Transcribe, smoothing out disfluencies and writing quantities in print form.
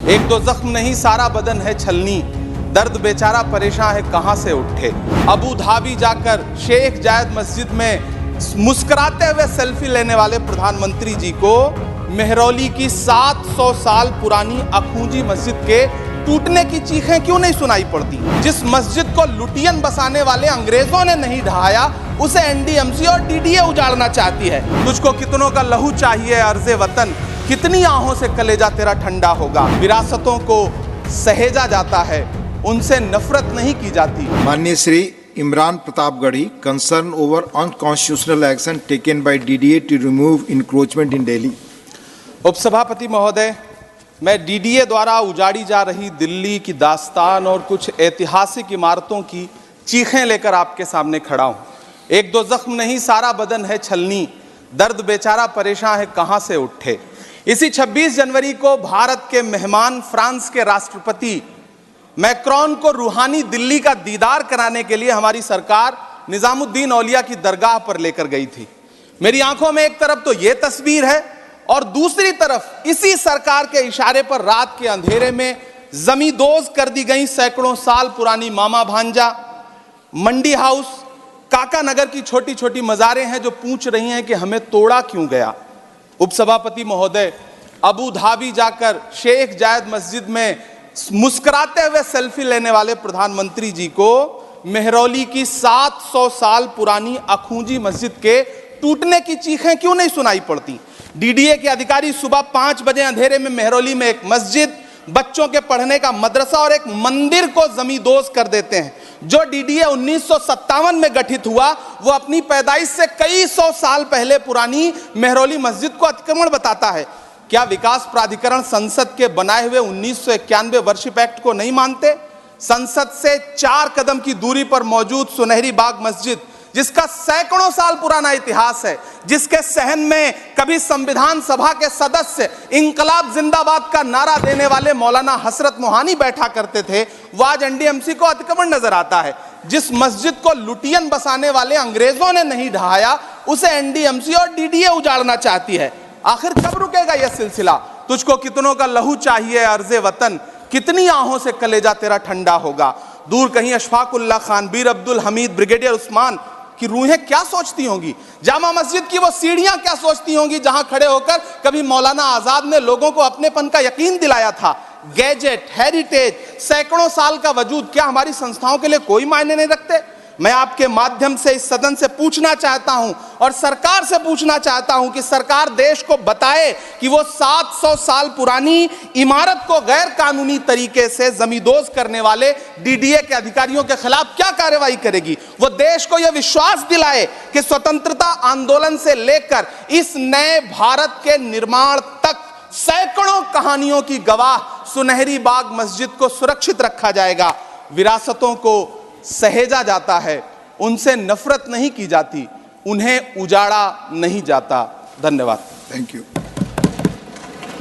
एक दो जख्म नहीं सारा बदन है छलनी, दर्द बेचारा परेशान है कहां से उठे। अबू धाबी जाकर शेख जायद मस्जिद में मुस्कुराते हुए सेल्फी लेने वाले प्रधानमंत्री जी को मेहरौली की 700 साल पुरानी अखूंजी मस्जिद के टूटने की चीखें क्यों नहीं सुनाई पड़ती। जिस मस्जिद को लुटियन बसाने वाले अंग्रेजों ने नहीं ढहाया उसे एनडीएमसी और डीडीए उजाड़ना चाहती है। तुझको कितनों का लहू चाहिए अर्ज़े वतन, कितनी आहों से कलेजा तेरा ठंडा होगा। विरासतों को सहेजा जाता है, उनसे नफरत नहीं की जाती। माननीय Shri Imran Pratapgarhi concern over unconstitutional action taken by DDA to remove encroachment in Delhi. उपसभापति महोदय, मैं डीडीए द्वारा उजाड़ी जा रही दिल्ली की दास्तान और कुछ ऐतिहासिक इमारतों की चीखें लेकर आपके सामने खड़ा हूं। एक दो जख्म नहीं सारा बदन है छलनी, दर्द बेचारा परेशान है कहां से उठे। इसी 26 जनवरी को भारत के मेहमान फ्रांस के राष्ट्रपति मैक्रोन को रूहानी दिल्ली का दीदार कराने के लिए हमारी सरकार निजामुद्दीन औलिया की दरगाह पर लेकर गई थी। मेरी आंखों में एक तरफ तो ये तस्वीर है और दूसरी तरफ इसी सरकार के इशारे पर रात के अंधेरे में जमींदोज कर दी गई सैकड़ों साल पुरानी मामा भांजा, मंडी हाउस, काका नगर की छोटी छोटी मज़ारें हैं जो पूछ रही हैं कि हमें तोड़ा क्यों गया। उपसभापति महोदय, अबू धाबी जाकर शेख जायद मस्जिद में मुस्कुराते हुए सेल्फी लेने वाले प्रधानमंत्री जी को मेहरौली की 700 साल पुरानी अखूंजी मस्जिद के टूटने की चीखें क्यों नहीं सुनाई पड़ती। डीडीए के अधिकारी सुबह 5 बजे अंधेरे में मेहरौली में एक मस्जिद, बच्चों के पढ़ने का मदरसा और एक मंदिर को जमींदोज कर देते हैं। जो डीडीए 1957 में गठित हुआ वो अपनी पैदाइश से कई सौ साल पहले पुरानी मेहरौली मस्जिद को अतिक्रमण बताता है। क्या विकास प्राधिकरण संसद के बनाए हुए 1991 वर्शिप एक्ट को नहीं मानते? संसद से 4 कदम की दूरी पर मौजूद सुनहरी बाग मस्जिद, जिसका सैकड़ों साल पुराना इतिहास है, जिसके सहन में कभी संविधान सभा के सदस्य इंकलाब जिंदाबाद का नारा देने वाले मौलाना हसरत मोहानी बैठा करते थे, वो आज एनडीएमसी को अतिक्रमण नजर आता है। जिस मस्जिद को लुटियन बसाने वाले अंग्रेजों ने नहीं ढहाया उसे एनडीएमसी और डीडीए उजाड़ना चाहती है। आखिर कब रुकेगा यह सिलसिला। तुझको कितनों का लहू चाहिए अर्ज़े वतन, कितनी आहों से कलेजा तेरा ठंडा होगा। दूर कहीं अशफाकुल्लाह खान, बीर अब्दुल हमीद, ब्रिगेडियर उस्मान की रूहें क्या सोचती होंगी। जामा मस्जिद की वो सीढ़ियां क्या सोचती होंगी जहां खड़े होकर कभी मौलाना आजाद ने लोगों को अपनेपन का यकीन दिलाया था। गैजेट, हेरिटेज, सैकड़ों साल का वजूद क्या हमारी संस्थाओं के लिए कोई मायने नहीं रखते। मैं आपके माध्यम से इस सदन से पूछना चाहता हूं और सरकार से पूछना चाहता हूं कि सरकार देश को बताए कि वो 700 साल पुरानी इमारत को गैर कानूनी तरीके से जमींदोज करने वाले डीडीए के अधिकारियों के खिलाफ क्या कार्रवाई करेगी। वो देश को यह विश्वास दिलाए कि स्वतंत्रता आंदोलन से लेकर इस नए भारत के निर्माण तक सैकड़ों कहानियों की गवाह सुनहरी बाग मस्जिद को सुरक्षित रखा जाएगा। विरासतों को सहेजा जाता है, उनसे नफरत नहीं की जाती, उन्हें उजाड़ा नहीं जाता। धन्यवाद। Thank you.